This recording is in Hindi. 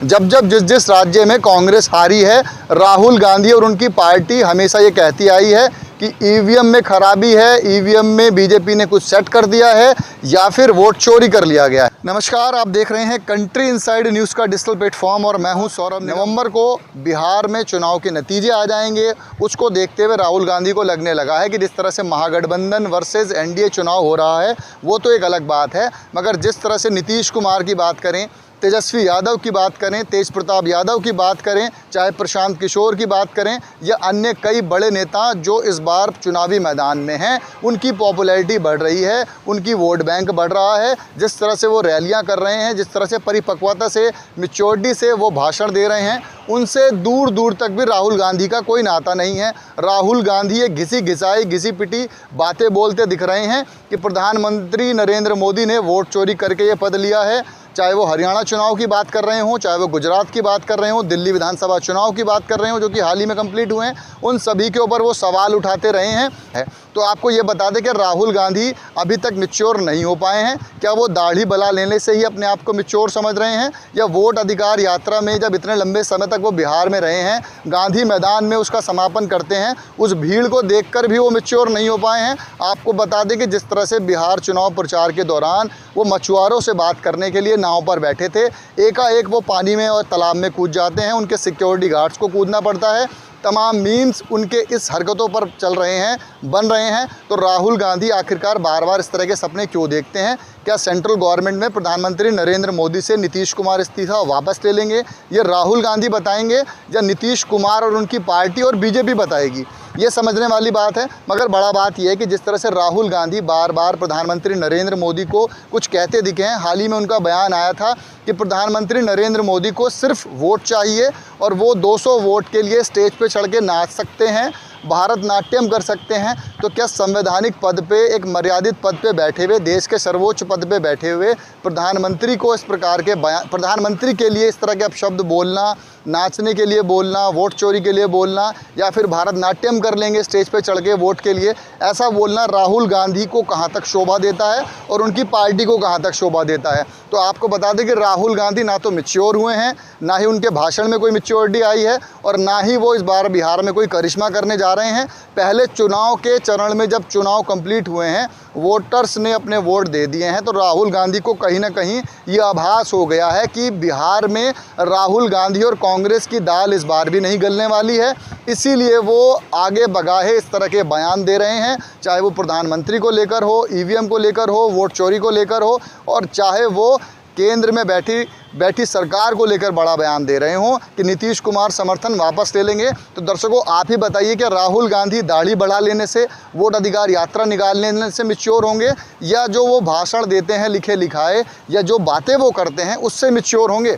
जब जब जिस जिस राज्य में कांग्रेस हारी है, राहुल गांधी और उनकी पार्टी हमेशा ये कहती आई है कि ईवीएम में खराबी है, ईवीएम में बीजेपी ने कुछ सेट कर दिया है या फिर वोट चोरी कर लिया गया है। नमस्कार, आप देख रहे हैं कंट्री इनसाइड न्यूज़ का डिजिटल प्लेटफॉर्म और मैं हूं सौरभ। नवंबर को बिहार में चुनाव के नतीजे आ जाएंगे। उसको देखते हुए राहुल गांधी को लगने लगा है कि जिस तरह से महागठबंधन वर्सेस एनडीए चुनाव हो रहा है वो तो एक अलग बात है, मगर जिस तरह से नीतीश कुमार की बात करें, तेजस्वी यादव की बात करें, तेज प्रताप यादव की बात करें, चाहे प्रशांत किशोर की बात करें या अन्य कई बड़े नेता जो इस बार चुनावी मैदान में हैं, उनकी पॉपुलैरिटी बढ़ रही है, उनकी वोट बैंक बढ़ रहा है। जिस तरह से वो रैलियां कर रहे हैं, जिस तरह से परिपक्वता से, मैच्योरिटी से वो भाषण दे रहे हैं, उनसे दूर दूर तक भी राहुल गांधी का कोई नाता नहीं है। राहुल गांधी एक घिसी घिसाई, घिसी पिटी बातें बोलते दिख रहे हैं कि प्रधानमंत्री नरेंद्र मोदी ने वोट चोरी करके ये पद लिया है। चाहे वो हरियाणा चुनाव की बात कर रहे हों, चाहे वो गुजरात की बात कर रहे हों, दिल्ली विधानसभा चुनाव की बात कर रहे हों जो कि हाल ही में कंप्लीट हुए हैं, उन सभी के ऊपर वो सवाल उठाते रहे हैं। तो आपको ये बता दें कि राहुल गांधी अभी तक मैच्योर नहीं हो पाए हैं। क्या वो दाढ़ी बला लेने से ही अपने आप को मैच्योर समझ रहे हैं, या वोट अधिकार यात्रा में जब इतने लंबे समय तक वो बिहार में रहे हैं, गांधी मैदान में उसका समापन करते हैं, उस भीड़ को देखकर भी वो मैच्योर नहीं हो पाए हैं। आपको बता दें कि जिस तरह से बिहार चुनाव प्रचार के दौरान वो मछुआरों से बात करने के लिए नाव पर बैठे थे, एकाएक वो पानी में और तालाब में कूद जाते हैं, उनके सिक्योरिटी गार्ड्स को कूदना पड़ता है। तमाम मीम्स उनके इस हरकतों पर चल रहे हैं, बन रहे हैं। तो राहुल गांधी आखिरकार बार बार इस तरह के सपने क्यों देखते हैं? क्या सेंट्रल गवर्नमेंट में प्रधानमंत्री नरेंद्र मोदी से नीतीश कुमार इस्तीफा वापस ले लेंगे? ये राहुल गांधी बताएंगे या नीतीश कुमार और उनकी पार्टी और बीजेपी बताएगी? ये समझने वाली बात है। मगर बड़ा बात यह है कि जिस तरह से राहुल गांधी बार बार प्रधानमंत्री नरेंद्र मोदी को कुछ कहते दिखे हैं, हाल ही में उनका बयान आया था कि प्रधानमंत्री नरेंद्र मोदी को सिर्फ वोट चाहिए और वो 200 वोट के लिए स्टेज पे चढ़ के नाच सकते हैं, भारतनाट्यम कर सकते हैं। तो क्या संवैधानिक पद पे, एक मर्यादित पद पे बैठे हुए, देश के सर्वोच्च पद पे बैठे हुए प्रधानमंत्री को इस प्रकार के बयान, प्रधानमंत्री के लिए इस तरह के अपशब्द बोलना, नाचने के लिए बोलना, वोट चोरी के लिए बोलना, या फिर भारतनाट्यम कर लेंगे स्टेज पे चढ़ के वोट के लिए, ऐसा बोलना राहुल गांधी को कहाँ तक शोभा देता है और उनकी पार्टी को कहाँ तक शोभा देता है? तो आपको बता दें कि राहुल गांधी ना तो मैच्योर हुए हैं, ना ही उनके भाषण में कोई मैच्योरिटी आई है, और ना ही वो इस बार बिहार में कोई करिश्मा करने जा रहे हैं। पहले चुनाव के चरण में जब चुनाव कंप्लीट हुए हैं, वोटर्स ने अपने वोट दे दिए हैं, तो राहुल गांधी को कहीं ना कहीं ये आभास हो गया है कि बिहार में राहुल गांधी और कांग्रेस की दाल इस बार भी नहीं गलने वाली है। इसीलिए वो आगे बगाहे इस तरह के बयान दे रहे हैं, चाहे वो प्रधानमंत्री को लेकर हो, ईवीएम को लेकर हो, वोट चोरी को लेकर हो, और चाहे वो केंद्र में बैठी सरकार को लेकर बड़ा बयान दे रहे हों कि नीतीश कुमार समर्थन वापस ले लेंगे। तो दर्शकों, आप ही बताइए कि राहुल गांधी दाढ़ी बढ़ा लेने से, वोट अधिकार यात्रा निकाल लेने से मैच्योर होंगे, या जो वो भाषण देते हैं लिखे लिखाए, या जो बातें वो करते हैं उससे मैच्योर होंगे?